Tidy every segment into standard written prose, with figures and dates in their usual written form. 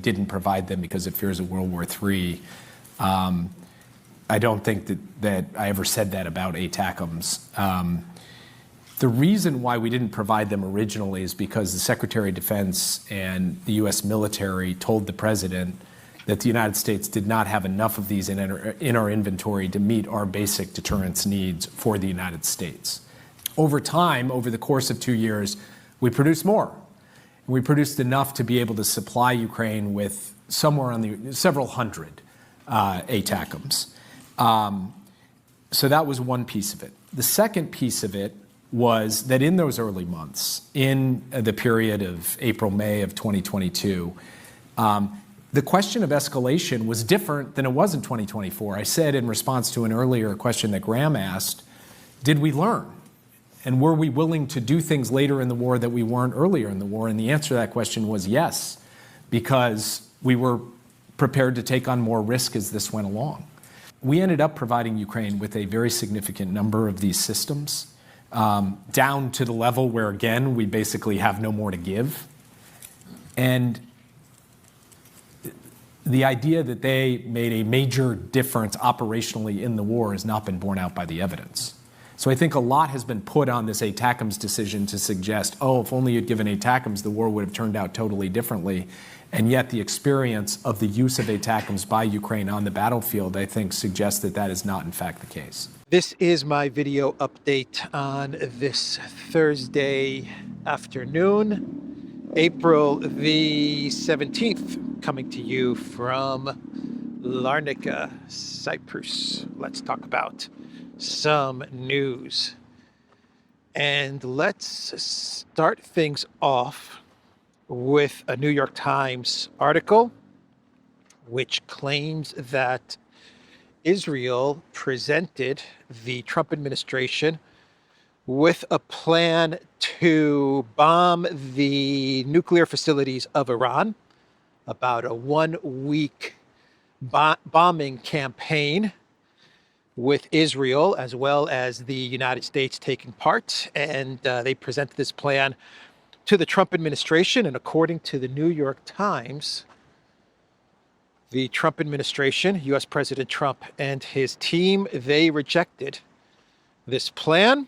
didn't provide them because it fears a World War III. I don't think that I ever said that about ATACMS. The reason why we didn't provide them originally is because the Secretary of Defense and the U.S. military told the President that the United States did not have enough of these in our inventory to meet our basic deterrence needs for the United States. Over time, over the course of 2 years, we produced more. We produced enough to be able to supply Ukraine with somewhere on the several hundred ATACMS. So that was one piece of it. The second piece of it was that in those early months, in the period of April, May of 2022, the question of escalation was different than it was in 2024. I said in response to an earlier question that Graham asked, did we learn? And were we willing to do things later in the war that we weren't earlier in the war? And the answer to that question was yes, because we were prepared to take on more risk as this went along. We ended up providing Ukraine with a very significant number of these systems, down to the level where, again, we basically have no more to give. And the idea that they made a major difference operationally in the war has not been borne out by the evidence. So I think a lot has been put on this ATACMS decision to suggest, oh, if only you'd given ATACMS, the war would have turned out totally differently. And yet the experience of the use of ATACMS by Ukraine on the battlefield, I think, suggests that that is not, in fact, the case. This is my video update on this Thursday afternoon, April the 17th, coming to you from Larnaca, Cyprus. Let's talk about some news. And let's start things off with a New York Times article which claims that Israel presented the Trump administration with a plan to bomb the nuclear facilities of Iran, about a 1-week bombing campaign with Israel as well as the United States taking part. And they presented this plan to the Trump administration. And according to the New York Times, the Trump administration, U.S. President Trump and his team, they rejected this plan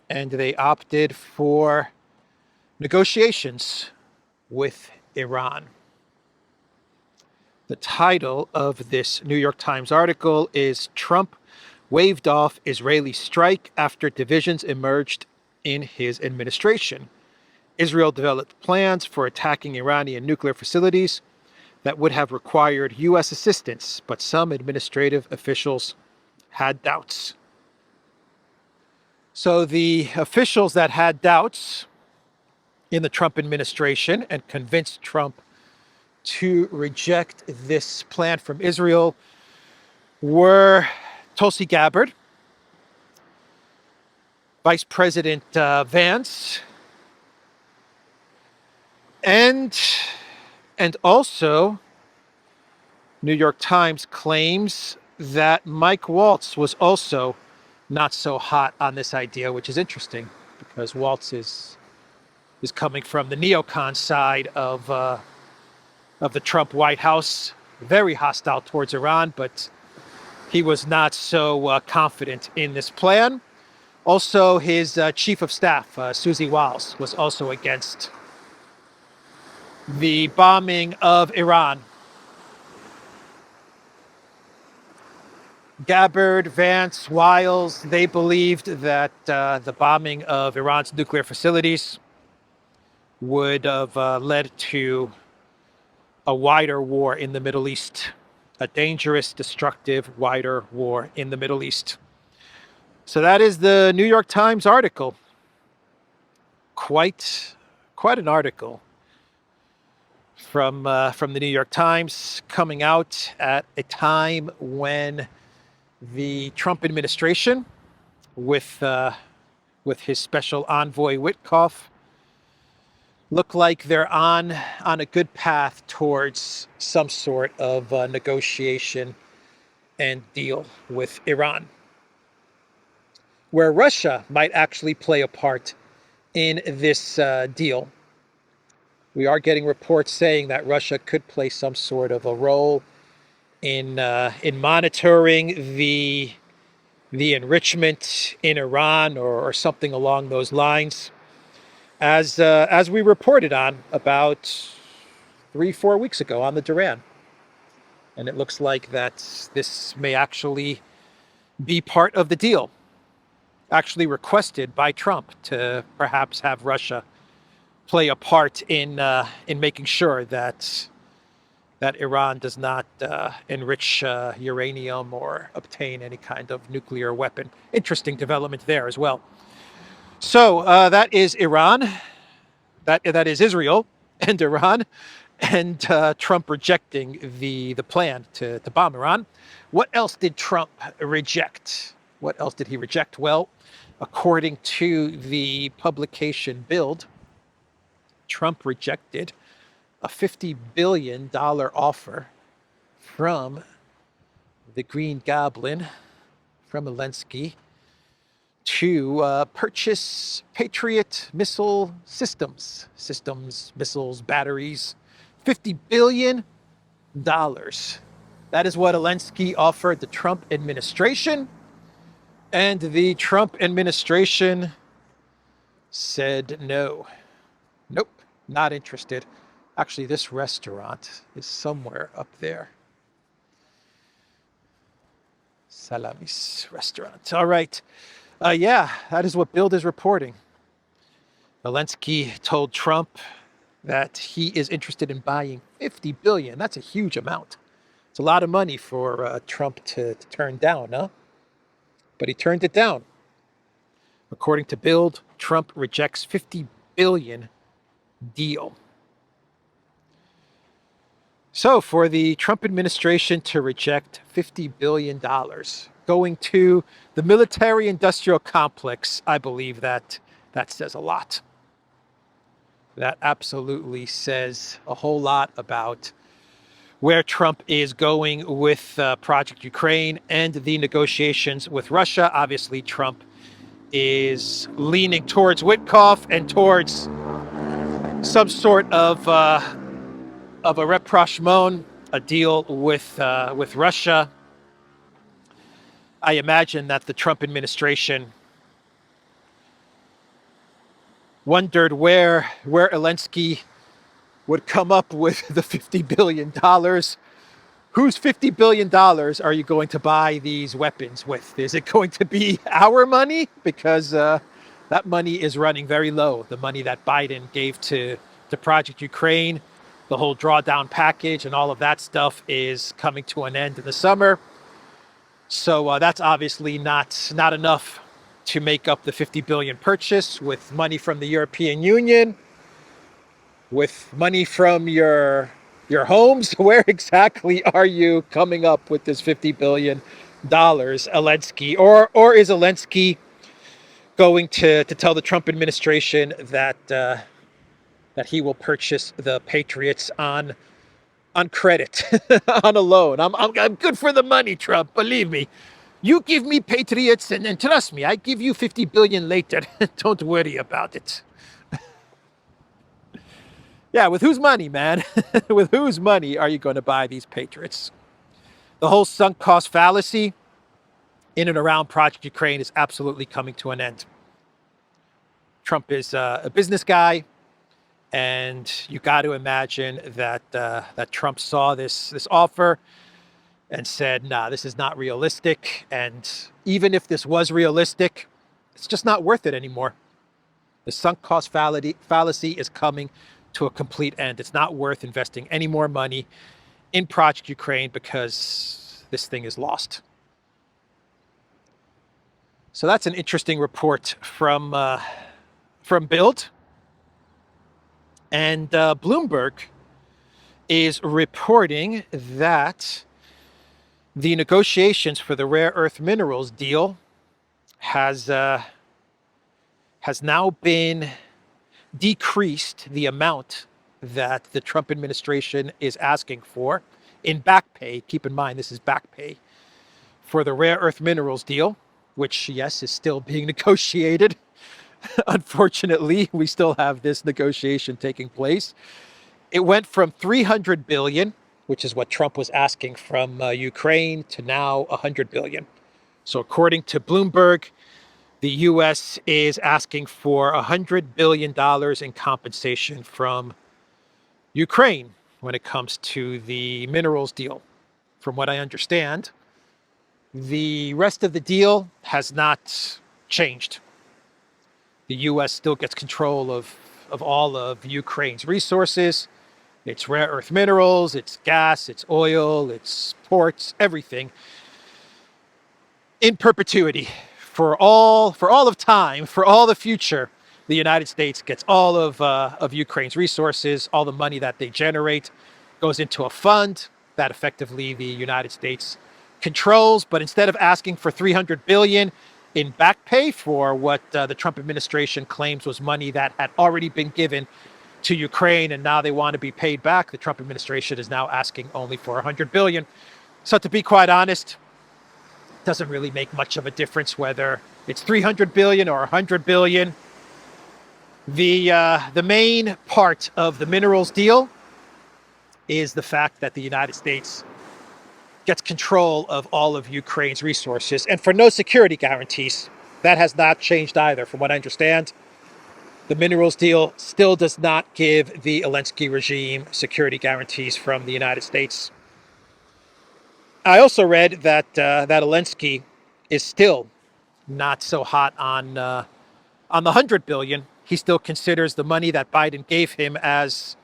and they opted for negotiations with Iran. The title of this New York Times article is "Trump Waved Off Israeli Strike After Divisions Emerged in His Administration. Israel developed plans for attacking Iranian nuclear facilities that would have required U.S. assistance, but some administrative officials had doubts." So the officials that had doubts in the Trump administration and convinced Trump to reject this plan from Israel were Tulsi Gabbard, Vice President Vance, and also New York Times claims that Mike Waltz was also not so hot on this idea, which is interesting because Waltz is coming from the neocon side of the Trump White House, very hostile towards Iran, but he was not so confident in this plan. Also, his chief of staff, Susie Wiles, was also against the bombing of Iran. Gabbard, Vance, Wiles, they believed that the bombing of Iran's nuclear facilities would have led to a wider war in the Middle East, a dangerous, destructive, wider war in the Middle East. So that is the New York Times article. Quite an article from the New York Times, coming out at a time when the Trump administration, with his special envoy Witkoff, look like they're on a good path towards some sort of negotiation and deal with Iran, where Russia might actually play a part in this deal. We are getting reports saying that Russia could play some sort of a role in monitoring the enrichment in Iran, or something along those lines, as we reported on about 3-4 weeks ago on the Duran. And it looks like that this may actually be part of the deal, actually requested by Trump to perhaps have Russia play a part in making sure that Iran does not enrich uranium or obtain any kind of nuclear weapon. Interesting development there as well. So that is Iran. That is Israel and Iran, and Trump rejecting the plan to bomb Iran. What else did Trump reject? What else did he reject? Well, according to the publication Build, Trump rejected a $50 billion offer from the Green Goblin, from Elensky, to purchase Patriot missile systems, missiles, batteries, $50 billion. That is what Elensky offered the Trump administration. And the Trump administration said no. Nope, not interested. Actually, this restaurant is somewhere up there. Salamis restaurant. All right. Yeah, that is what Build is reporting. Elensky told Trump that he is interested in buying $50 billion. That's a huge amount. It's a lot of money for Trump to turn down, huh? But he turned it down. According to Build, Trump rejects $50 billion deal. So for the Trump administration to reject $50 billion going to the military-industrial complex, I believe that says a lot. That absolutely says a whole lot about where Trump is going with Project Ukraine and the negotiations with Russia. Obviously, Trump is leaning towards Witkoff and towards some sort of a rapprochement, a deal with Russia. I imagine that the Trump administration wondered where Elensky would come up with the $50 billion. Whose $50 billion are you going to buy these weapons with? Is it going to be our money? Because that money is running very low. The money that Biden gave to Project Ukraine, the whole drawdown package and all of that stuff is coming to an end in the summer. So that's obviously not enough to make up the $50 billion purchase, with money from the European Union, with money from your homes. Where exactly are you coming up with this $50 billion, Elensky? Or is Elensky going to tell the Trump administration that he will purchase the Patriots on credit, on a loan? I'm good for the money, Trump. Believe me. You give me Patriots, and trust me, I give you $50 billion later. Don't worry about it. Yeah, with whose money, man? With whose money are you going to buy these Patriots? The whole sunk cost fallacy in and around Project Ukraine is absolutely coming to an end. Trump is a business guy, and you got to imagine that Trump saw this offer and said, nah, this is not realistic. And even if this was realistic, it's just not worth it anymore. The sunk cost fallacy is coming to a complete end. It's not worth investing any more money in Project Ukraine because this thing is lost. So that's an interesting report from Build. And Bloomberg is reporting that the negotiations for the rare earth minerals deal has now been decreased, the amount that the Trump administration is asking for in back pay. Keep in mind, this is back pay for the rare earth minerals deal, which, yes, is still being negotiated. Unfortunately, we still have this negotiation taking place. It went from 300 billion, which is what Trump was asking from Ukraine, to now 100 billion. So according to Bloomberg, the U.S. is asking for $100 billion in compensation from Ukraine when it comes to the minerals deal. From what I understand, the rest of the deal has not changed. The U.S. still gets control of all of Ukraine's resources, its rare earth minerals, its gas, its oil, its ports, everything, in perpetuity for all of time, for all the future. The United States gets all of Ukraine's resources. All the money that they generate goes into a fund that effectively the United States controls. But instead of asking for 300 billion in back pay for what the Trump administration claims was money that had already been given to Ukraine and now they want to be paid back, the Trump administration is now asking only for 100 billion. So to be quite honest, it doesn't really make much of a difference whether it's 300 billion or 100 billion. The main part of the minerals deal is the fact that the United States gets control of all of Ukraine's resources, and for no security guarantees. That has not changed either. From what I understand, the minerals deal still does not give the Elensky regime security guarantees from the United States. I also read that that Elensky is still not so hot on the 100 billion. He still considers the money that Biden gave him as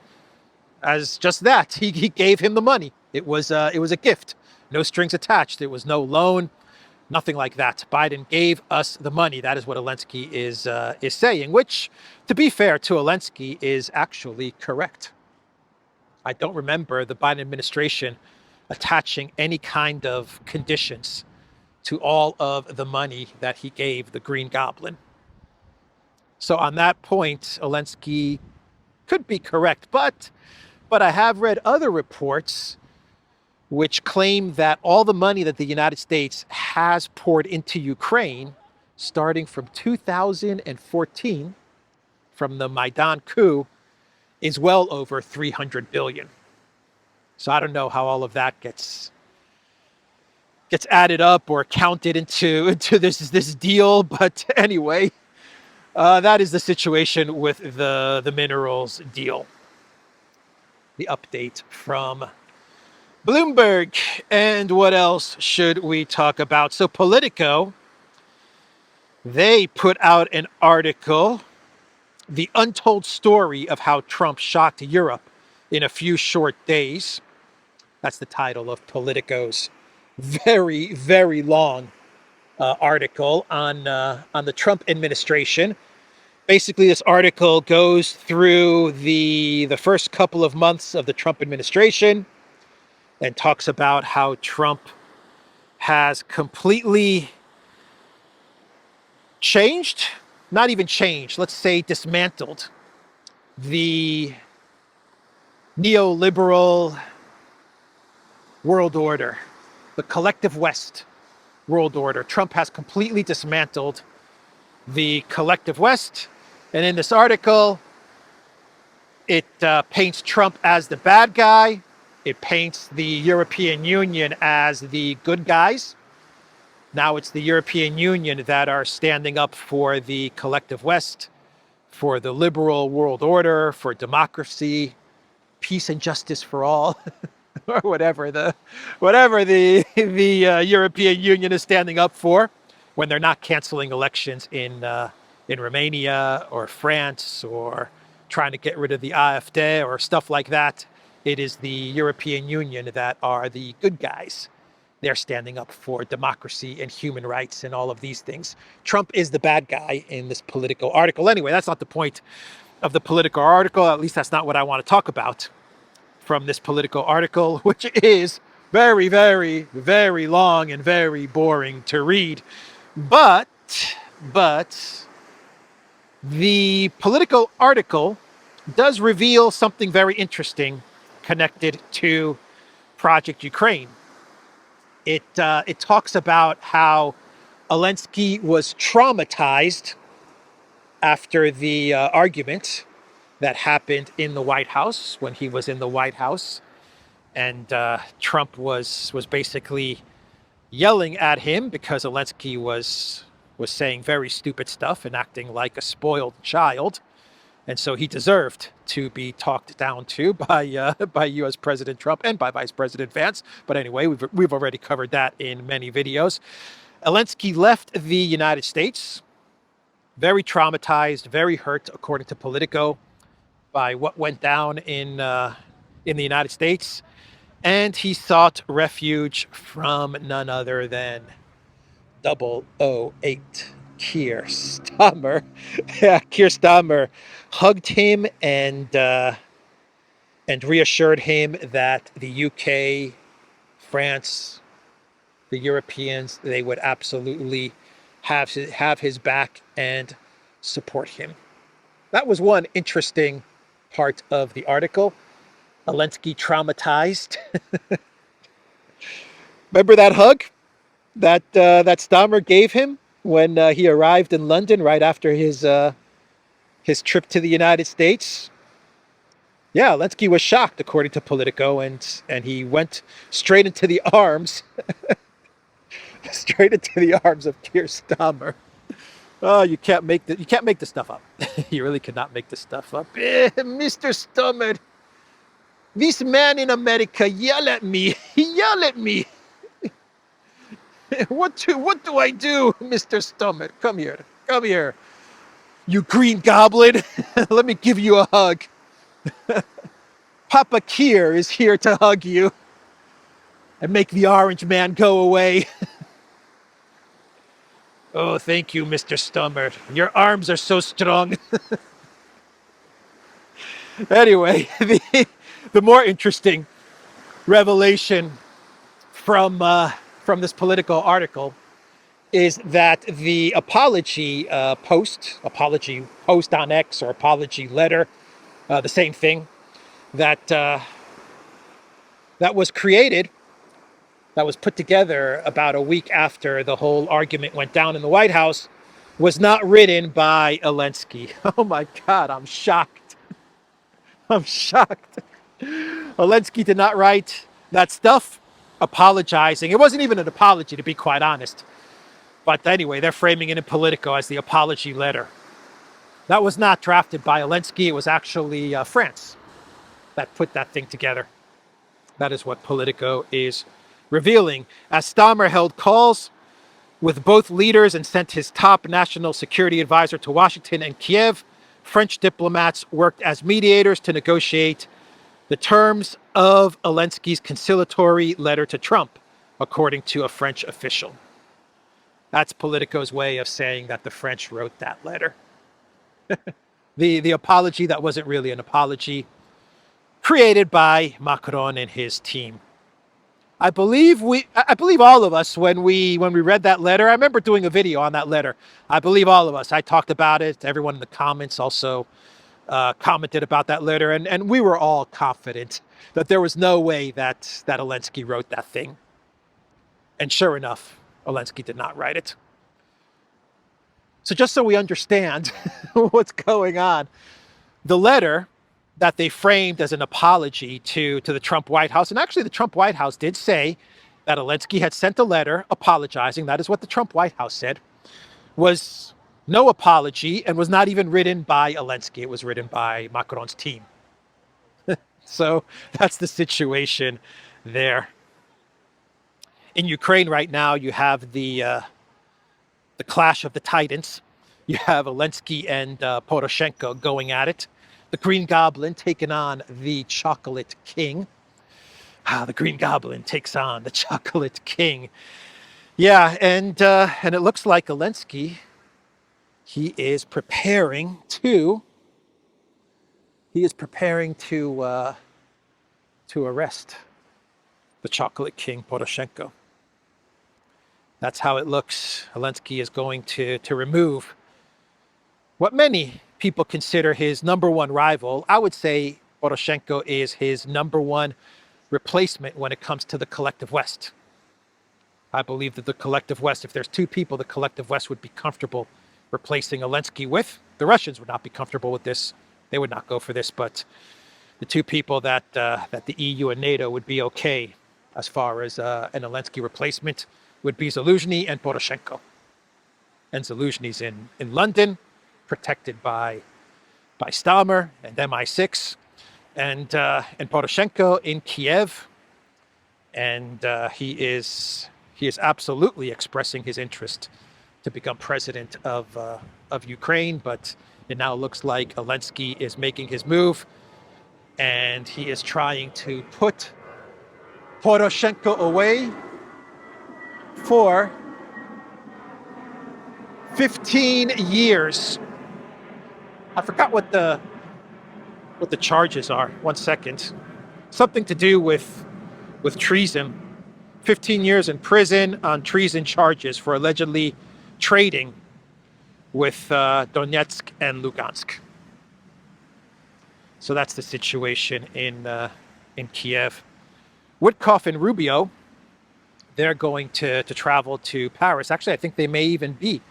just that. He gave him the money. It was a gift, no strings attached. It was no loan, nothing like that. Biden gave us the money. That is what Elensky is saying, which, to be fair to Elensky, is actually correct. I don't remember the Biden administration attaching any kind of conditions to all of the money that he gave the Green Goblin. So on that point, Elensky could be correct, but I have read other reports which claim that all the money that the United States has poured into Ukraine, starting from 2014, from the Maidan coup, is well over 300 billion. So I don't know how all of that gets added up or counted into this deal, but anyway, that is the situation with the minerals deal. The update from Bloomberg. And what else should we talk about? So Politico, they put out an article, The Untold Story of How Trump Shocked Europe in a Few Short Days. That's the title of Politico's very, very long article on the Trump administration. Basically, this article goes through the first couple of months of the Trump administration and talks about how Trump has completely changed, not even changed, let's say dismantled the neoliberal world order, the collective West world order. Trump has completely dismantled the collective West. And in this article, it paints Trump as the bad guy. It paints the European Union as the good guys. Now it's the European Union that are standing up for the collective West, for the liberal world order, for democracy, peace and justice for all, or whatever the European Union is standing up for, when they're not canceling elections in Romania or France, or trying to get rid of the AfD or stuff like that. It is the European Union that are the good guys. They're standing up for democracy and human rights and all of these things. Trump is the bad guy in this Politico article. Anyway, that's not the point of the Politico article. At least that's not what I want to talk about from this Politico article, which is very, very, very long and very boring to read. But the Politico article does reveal something very interesting connected to Project Ukraine. It talks about how Elensky was traumatized after the argument that happened in the White House when he was in the White House. And Trump was basically yelling at him because Elensky was saying very stupid stuff and acting like a spoiled child. And so he deserved to be talked down to by U.S. President Trump and by Vice President Vance. But anyway, we've already covered that in many videos. Elensky left the United States very traumatized, very hurt, according to Politico, by what went down in the United States. And he sought refuge from none other than 008 Keir Starmer. Yeah, Keir Starmer hugged him and reassured him that the UK, France, the Europeans, they would absolutely have his back and support him. That was one interesting part of the article. Elensky traumatized. Remember that hug that Starmer gave him when he arrived in London right after his trip to the United States? Yeah, Elensky was shocked, according to Politico, and he went straight into the arms, of Keir Starmer. Oh, you can't make this stuff up. You really cannot make this stuff up. Mr. Starmer, this man in America yell at me. He yell at me. What do I do, Mr. Starmer? Come here. You green goblin. Let me give you a hug. Papa Keir is here to hug you and make the orange man go away. Oh, thank you, Mr. Starmer. Your arms are so strong. Anyway, the more interesting revelation from this Politico article is that the apology post on X, or apology letter, the same thing, that was created, that was put together about a week after the whole argument went down in the White House, was not written by Elensky. Oh my God, I'm shocked. I'm shocked. Elensky did not write that stuff apologizing. It wasn't even an apology, to be quite honest. But anyway, they're framing it in Politico as the apology letter. That was not drafted by Elensky. It was actually France that put that thing together. That is what Politico is revealing. As Starmer held calls with both leaders and sent his top national security advisor to Washington and Kiev, French diplomats worked as mediators to negotiate the terms of Elensky's conciliatory letter to Trump, according to a French official. That's Politico's way of saying that the French wrote that letter. The apology that wasn't really an apology, created by Macron and his team. I believe all of us, when we read that letter, I remember doing a video on that letter. I believe all of us. I talked about it. Everyone in the comments also commented about that letter, and we were all confident that there was no way that Elensky wrote that thing. And sure enough, Elensky did not write it. So just so we understand what's going on, the letter that they framed as an apology to the Trump White House, and actually the Trump White House did say that Elensky had sent a letter apologizing, that is what the Trump White House said, was no apology and was not even written by Elensky. It was written by Macron's team. So that's the situation there. In Ukraine right now, you have the clash of the titans. You have Elensky and Poroshenko going at it. The Green Goblin taking on the Chocolate King. The Green Goblin takes on the Chocolate King. Yeah, and it looks like Elensky, he is preparing to arrest the Chocolate King Poroshenko. That's how it looks. Elensky is going to remove what many people consider his number one rival. I would say Poroshenko is his number one replacement when it comes to the collective West. I believe that the collective West, if there's two people the collective West would be comfortable replacing Elensky with, the Russians would not be comfortable with this, They would not go for this, but the two people that that the EU and NATO would be okay as far as an Elensky replacement would be Zaluzhny and Poroshenko. And Zaluzhny's in London, protected by Starmer and MI6, and Poroshenko in Kiev, and he is absolutely expressing his interest to become president of Ukraine, but it now looks like Elensky is making his move, and he is trying to put Poroshenko away for 15 years. I forgot what the charges are. 1 second. Something to do with treason. 15 years in prison on treason charges for allegedly trading with Donetsk and Lugansk. So that's the situation in Kiev. Witkoff and Rubio, they're going to travel to Paris. Actually, I think they may even be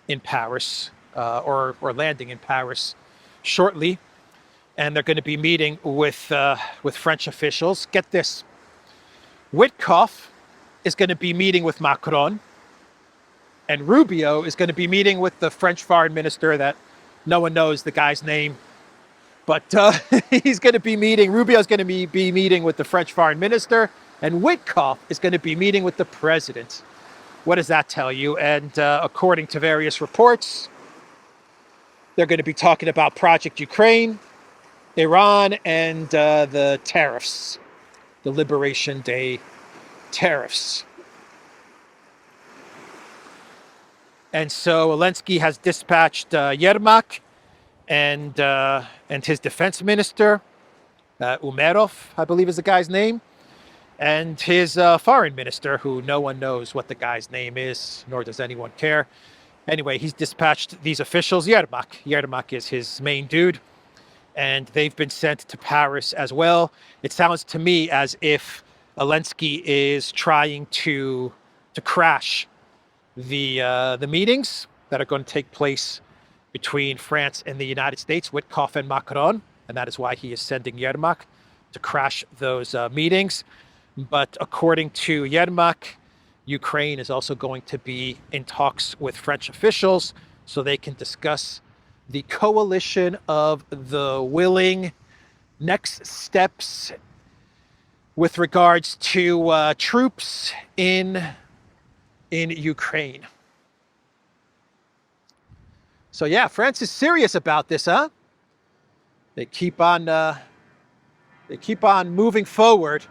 in Paris or landing in Paris shortly. And they're going to be meeting with French officials. Get this. Witkoff is going to be meeting with Macron. And Rubio is going to be meeting with the French foreign minister that no one knows the guy's name. But Rubio's going to be meeting with the French foreign minister, and Witkoff is going to be meeting with the president. What does that tell you? And according to various reports, they're going to be talking about Project Ukraine, Iran, and the tariffs, the Liberation Day tariffs. And so Elensky has dispatched Yermak and his defense minister, Umerov, I believe is the guy's name, and his foreign minister, who no one knows what the guy's name is, nor does anyone care. Anyway, he's dispatched these officials. Yermak is his main dude, and they've been sent to Paris as well. It sounds to me as if Elensky is trying to crash the meetings that are going to take place between France and the United States, Witkoff and Macron, and that is why he is sending Yermak to crash those meetings. But according to Yermak, Ukraine is also going to be in talks with French officials so they can discuss the coalition of the willing, next steps with regards to troops in Ukraine. So yeah, France is serious about this, huh? They keep on moving forward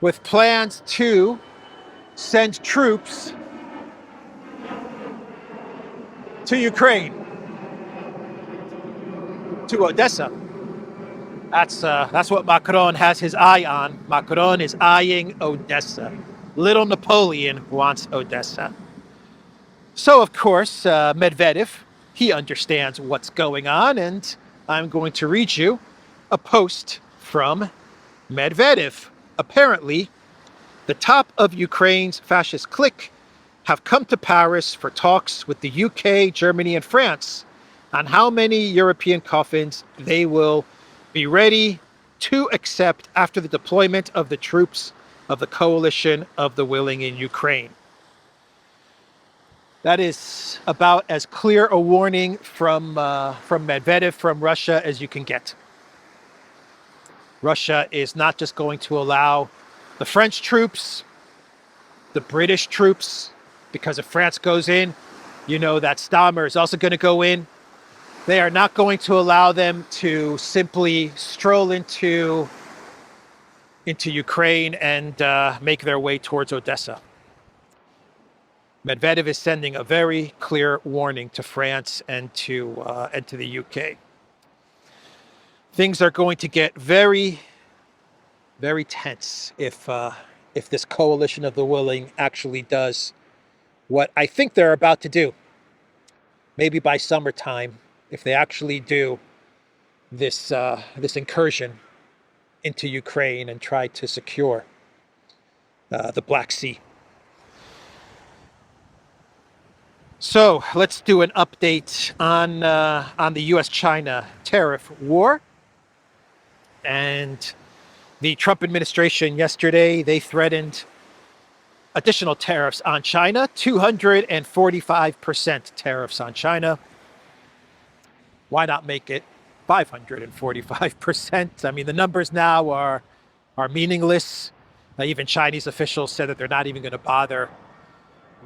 with plans to send troops to Ukraine, to Odessa. That's what Macron has his eye on. Macron is eyeing Odessa. Little Napoleon wants Odessa. So of course, Medvedev, he understands what's going on, and I'm going to read you a post from Medvedev. Apparently, the top of Ukraine's fascist clique have come to Paris for talks with the UK, Germany, and France on how many European coffins they will be ready to accept after the deployment of the troops of the coalition of the willing in Ukraine. That is about as clear a warning from Medvedev, from Russia, as you can get. Russia is not just going to allow the French troops, the British troops, because if France goes in, you know that Starmer is also going to go in. They are not going to allow them to simply stroll into Ukraine and make their way towards Odessa. Medvedev is sending a very clear warning to France and to the UK. Things are going to get very, very tense if this coalition of the willing actually does what I think they're about to do. Maybe by summertime, if they actually do this incursion into Ukraine and try to secure the Black Sea. So let's do an update on the U.S.-China tariff war. And the Trump administration yesterday, they threatened additional tariffs on China, 245% tariffs on China. Why not make it 545%? I mean, the numbers now are meaningless. Even Chinese officials said that they're not even going to bother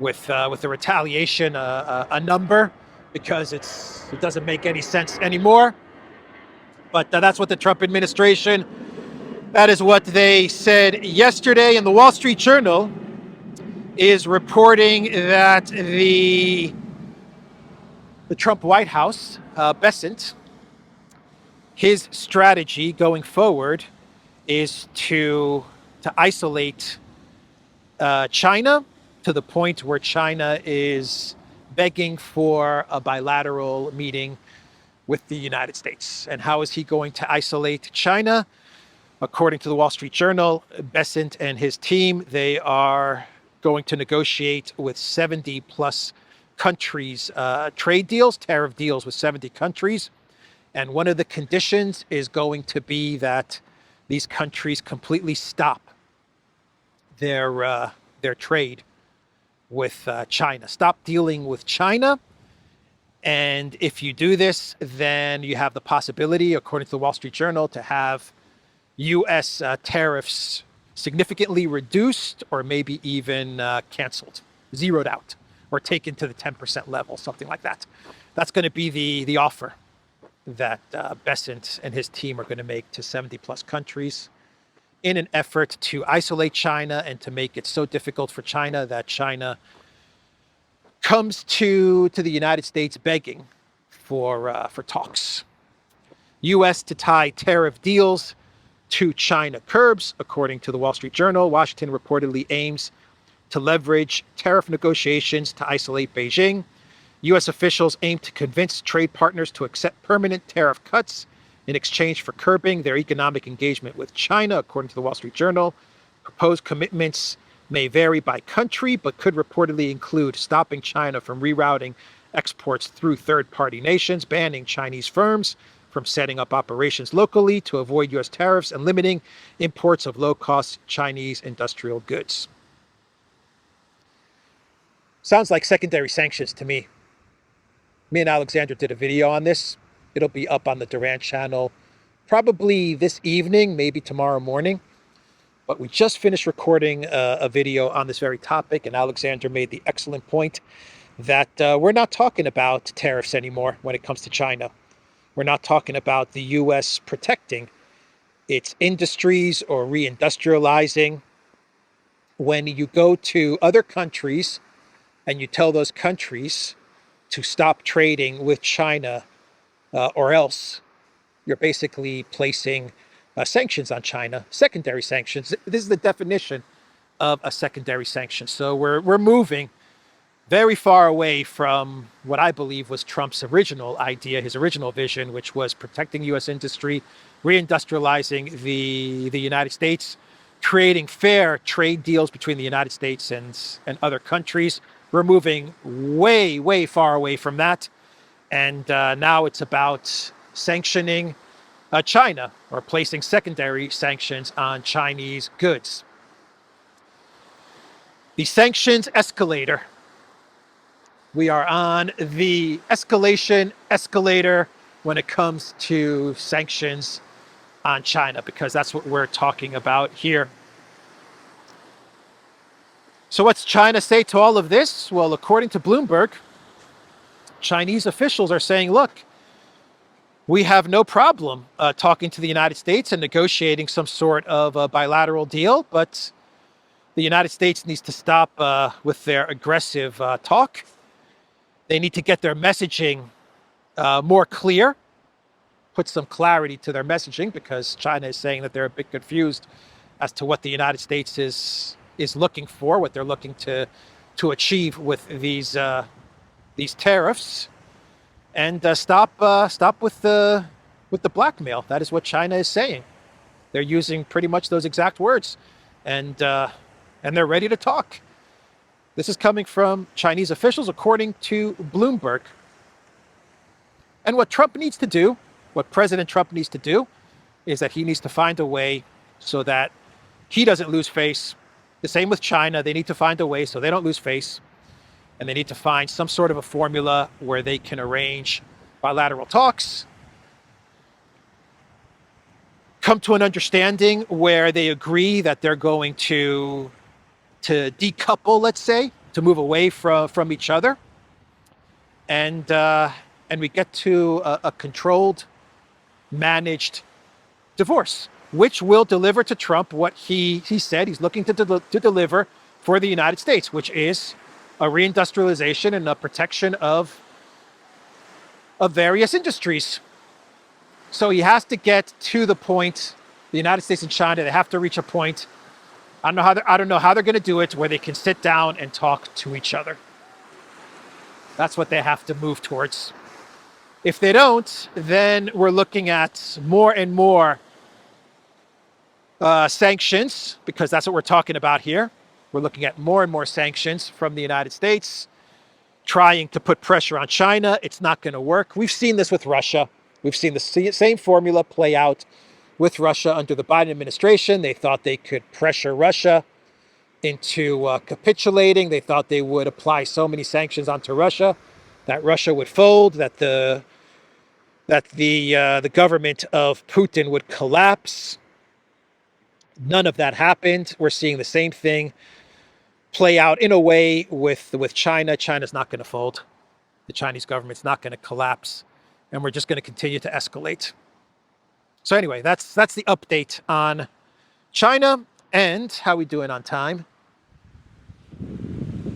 with the retaliation, a number, because it doesn't make any sense anymore. But that's what the Trump administration, that is what they said yesterday. And the Wall Street Journal is reporting that the Trump White House, Bessent, his strategy going forward is to isolate China to the point where China is begging for a bilateral meeting with the United States. And how is he going to isolate China? According to the Wall Street Journal, Bessent and his team, they are going to negotiate with 70 plus countries, trade deals, tariff deals with 70 countries. And one of the conditions is going to be that these countries completely stop their trade with China. Stop dealing with China. And if you do this, then you have the possibility, according to the Wall Street Journal, to have U.S. Tariffs significantly reduced or maybe even canceled, zeroed out, or taken to the 10% level, something like that. That's going to be the offer that Bessent and his team are going to make to 70 plus countries in an effort to isolate China and to make it so difficult for China that China comes to the United States begging for talks. U.S. to tie tariff deals to China curbs, according to the Wall Street Journal. Washington reportedly aims to leverage tariff negotiations to isolate Beijing. U.S. officials aim to convince trade partners to accept permanent tariff cuts in exchange for curbing their economic engagement with China, according to the Wall Street Journal. Proposed commitments may vary by country, but could reportedly include stopping China from rerouting exports through third-party nations, banning Chinese firms from setting up operations locally to avoid U.S. tariffs, and limiting imports of low-cost Chinese industrial goods. Sounds like secondary sanctions to me. Me and Alexander did a video on this. It'll be up on the Duran channel probably this evening, maybe tomorrow morning. But we just finished recording a video on this very topic, and Alexander made the excellent point that we're not talking about tariffs anymore when it comes to China. We're not talking about the U.S. protecting its industries or reindustrializing. When you go to other countries and you tell those countries to stop trading with China, or else you're basically placing sanctions on China, secondary sanctions. This is the definition of a secondary sanction. So we're moving very far away from what I believe was Trump's original idea, his original vision, which was protecting U.S. industry, reindustrializing the United States, creating fair trade deals between the United States and other countries. We're moving way, way far away from that. And now it's about sanctioning China, or placing secondary sanctions on Chinese goods. The sanctions escalator. We are on the escalation escalator when it comes to sanctions on China, because that's what we're talking about here. So what's China say to all of this? Well, according to Bloomberg, Chinese officials are saying, look, we have no problem talking to the United States and negotiating some sort of a bilateral deal, but the United States needs to stop with their aggressive talk. They need to get their messaging more clear, put some clarity to their messaging, because China is saying that they're a bit confused as to what the United States is looking for, what they're looking to achieve with these tariffs. And stop with the blackmail. That is what China is saying. They're using pretty much those exact words, and they're ready to talk. This is coming from Chinese officials, according to Bloomberg. And what Trump needs to do, what President Trump needs to do, is that he needs to find a way so that he doesn't lose face. The same with China. They need to find a way so they don't lose face. And they need to find some sort of a formula where they can arrange bilateral talks, come to an understanding where they agree that they're going to decouple, let's say, to move away from each other. And we get to a controlled, managed divorce, which will deliver to Trump what he said he's looking to deliver for the United States, which is a reindustrialization and a protection of various industries. So he has to get to the point, the United States and China, they have to reach a point, I don't know how they're going to do it, where they can sit down and talk to each other. That's what they have to move towards. If they don't, then we're looking at more and more sanctions, because that's what we're talking about here. We're looking at more and more sanctions from the United States, trying to put pressure on China. It's not going to work. We've seen this with Russia. We've seen the same formula play out with Russia under the Biden administration. They thought they could pressure Russia into capitulating. They thought they would apply so many sanctions onto Russia that Russia would fold, that the government of Putin would collapse. None of that happened. We're seeing the same thing play out in a way with China. China's not going to fold. The Chinese government's not going to collapse, and we're just going to continue to escalate. So anyway, that's the update on China. And how we doing on time?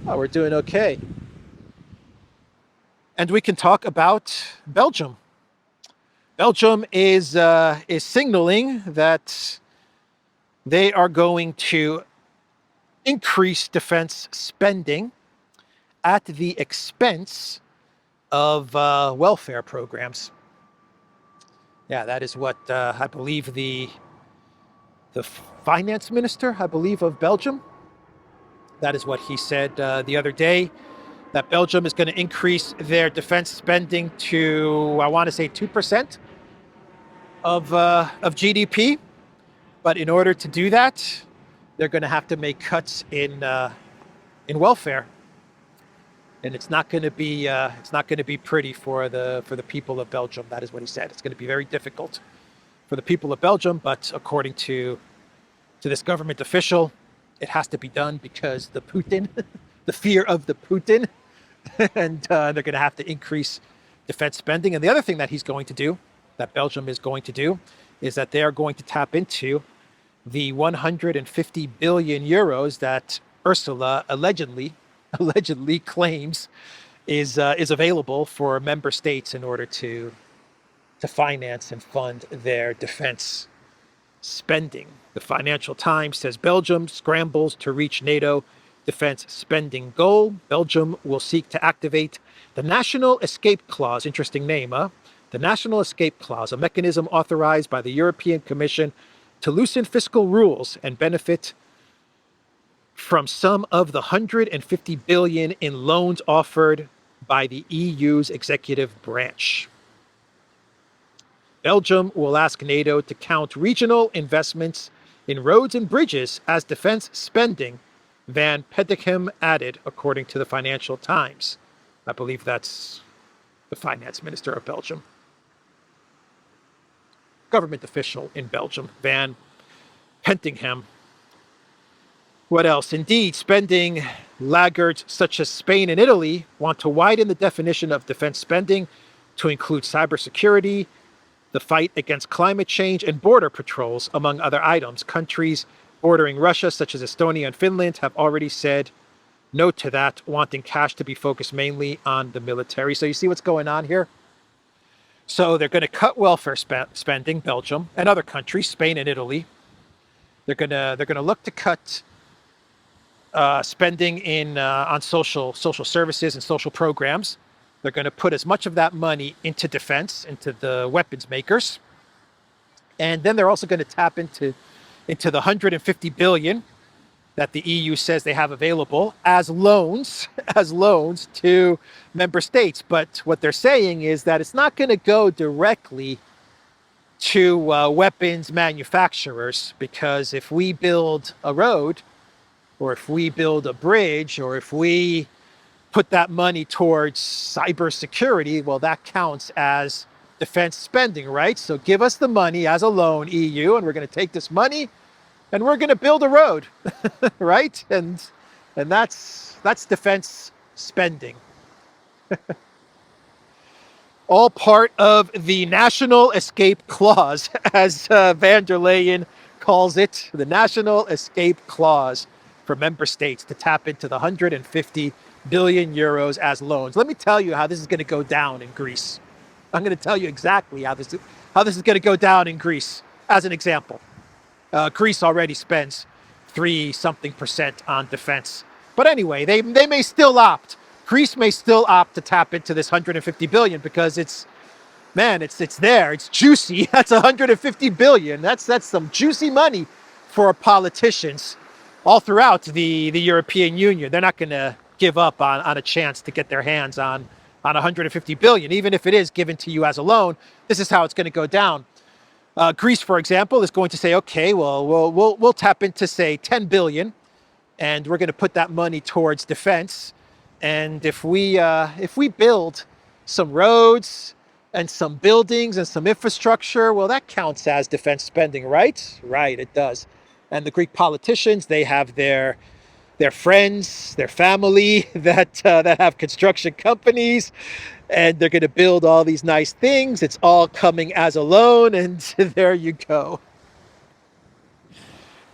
Oh, we're doing okay. And we can talk about Belgium. Belgium is signaling that they are going to increase defense spending at the expense of welfare programs. Yeah, that is what I believe the finance minister, I believe, of Belgium, that is what he said the other day, that Belgium is going to increase their defense spending to, I want to say, 2% of GDP. But in order to do that, they're going to have to make cuts in welfare, and it's not going to be pretty for the people of Belgium. That is what he said. It's going to be very difficult for the people of Belgium, but according to this government official, it has to be done because the Putin, the fear of the Putin, and they're going to have to increase defense spending. And the other thing that he's going to do, that Belgium is going to do, is that they are going to tap into the 150 billion euros that Ursula allegedly claims is available for member states in order to finance and fund their defense spending. The Financial Times says Belgium scrambles to reach NATO defense spending goal. Belgium will seek to activate the National Escape Clause. Interesting name, huh? The National Escape Clause, a mechanism authorized by the European Commission to loosen fiscal rules and benefit from some of the 150 billion in loans offered by the EU's executive branch. Belgium will ask NATO to count regional investments in roads and bridges as defense spending, Van Peteghem added, according to the Financial Times. I believe that's the finance minister of Belgium. Government official in Belgium, Van Peteghem. What else? Indeed, spending laggards such as Spain and Italy want to widen the definition of defense spending to include cybersecurity, the fight against climate change, and border patrols, among other items. Countries bordering Russia, such as Estonia and Finland, have already said no to that, wanting cash to be focused mainly on the military. So you see what's going on here? So they're going to cut welfare spending, Belgium and other countries, Spain and Italy. They're going to look to cut spending on social services and social programs. They're going to put as much of that money into defense, into the weapons makers. And then they're also going to tap into the 150 billion that the EU says they have available as loans, as loans to member states. But what they're saying is that it's not going to go directly to weapons manufacturers, because if we build a road, or if we build a bridge, or if we put that money towards cybersecurity, well, that counts as defense spending, right? So give us the money as a loan, EU, and we're going to take this money and we're going to build a road, right? And that's defense spending. All part of the National Escape Clause, as van der Leyen calls it, the National Escape Clause for member states to tap into the 150 billion euros as loans. Let me tell you how this is going to go down in Greece. I'm going to tell you exactly how this is going to go down in Greece. As an example, Greece already spends 3% on defense. But anyway, they may still opt. Greece may still opt to tap into this 150 billion because it's there. It's juicy. That's 150 billion. That's some juicy money for politicians all throughout the European Union. They're not going to give up on a chance to get their hands on 150 billion, even if it is given to you as a loan. This is how it's going to go down. Greece, for example, is going to say, okay, well, we'll tap into, say, 10 billion, and we're going to put that money towards defense. And if we build some roads and some buildings and some infrastructure, well, that counts as defense spending, right? Right, it does. And the Greek politicians, they have their friends, their family that have construction companies, and they're going to build all these nice things. It's all coming as a loan, and there you go.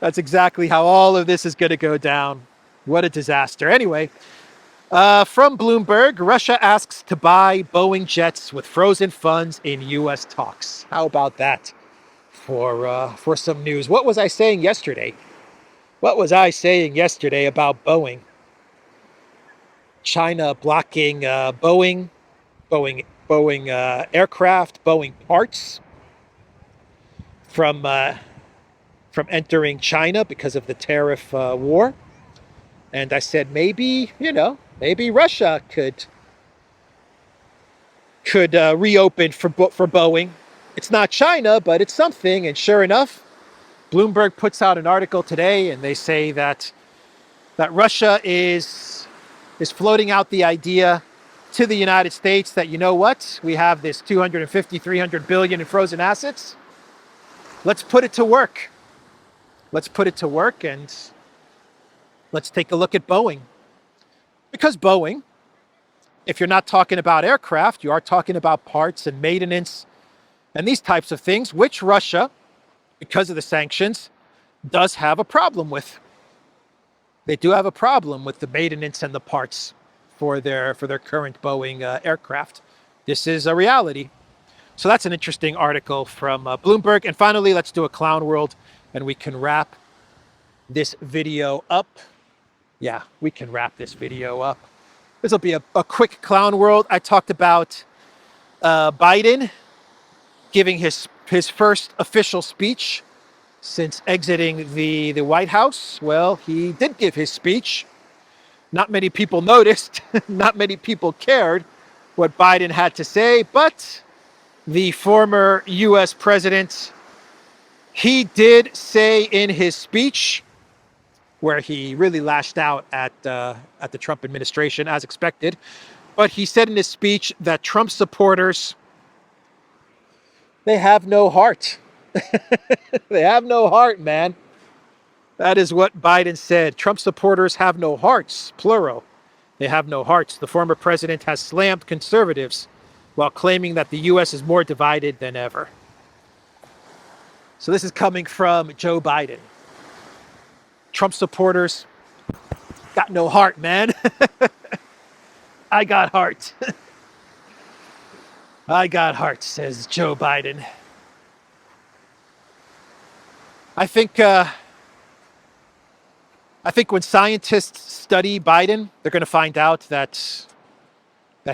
That's exactly how all of this is going to go down. What a disaster. Anyway, from Bloomberg, Russia asks to buy Boeing jets with frozen funds in U.S. talks. How about that for some news? What was I saying yesterday? What was I saying yesterday about Boeing? China blocking Boeing aircraft, Boeing parts from entering China because of the tariff war. And I said, maybe Russia could reopen for Boeing. It's not China, but it's something. And sure enough, Bloomberg puts out an article today, and they say that Russia is floating out the idea to the United States that, you know what, we have this 250, 300 billion in frozen assets. Let's put it to work. Let's put it to work, and let's take a look at Boeing. Because Boeing, if you're not talking about aircraft, you are talking about parts and maintenance and these types of things, which Russia, because of the sanctions, does have a problem with. They do have a problem with the maintenance and the parts for their current Boeing aircraft. This is a reality. So that's an interesting article from Bloomberg. And finally, let's do a clown world, and we can wrap this video up. Yeah, we can wrap this video up. This will be a quick clown world. I talked about Biden giving his first official speech since exiting the White House. Well, he did give his speech. Not many people noticed. Not many people cared what Biden had to say, but the former U.S. president, he did say in his speech, where he really lashed out at the Trump administration, as expected, but he said in his speech that Trump supporters, they have no heart. They have no heart, man. That is what Biden said. Trump supporters have no hearts, plural. They have no hearts. The former president has slammed conservatives while claiming that the U.S. is more divided than ever. So this is coming from Joe Biden. Trump supporters got no heart, man. I got heart. I got heart, says Joe Biden. I think when scientists study Biden, they're going to find out that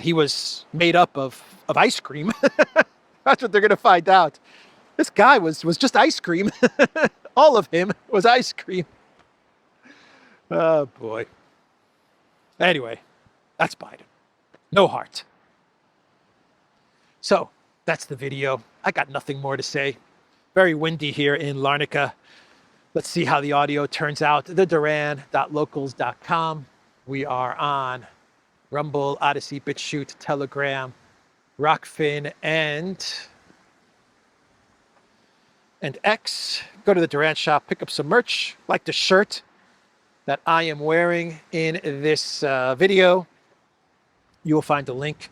he was made up of ice cream. That's what they're going to find out. This guy was just ice cream. All of him was ice cream. Oh, boy. Anyway, that's Biden. No heart. So that's the video. I got nothing more to say. Very windy here in Larnaca. Let's see how the audio turns out. The Duran.locals.com. We are on Rumble, ODYSEE, BitChute, Telegram, Rockfin, and X. Go to the Duran shop, pick up some merch, like the shirt that I am wearing in this video. You will find a link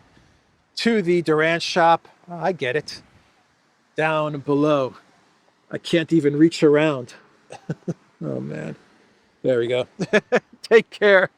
to the Duran shop. Oh, I get it. Down below. I can't even reach around. Oh, man. There we go. Take care.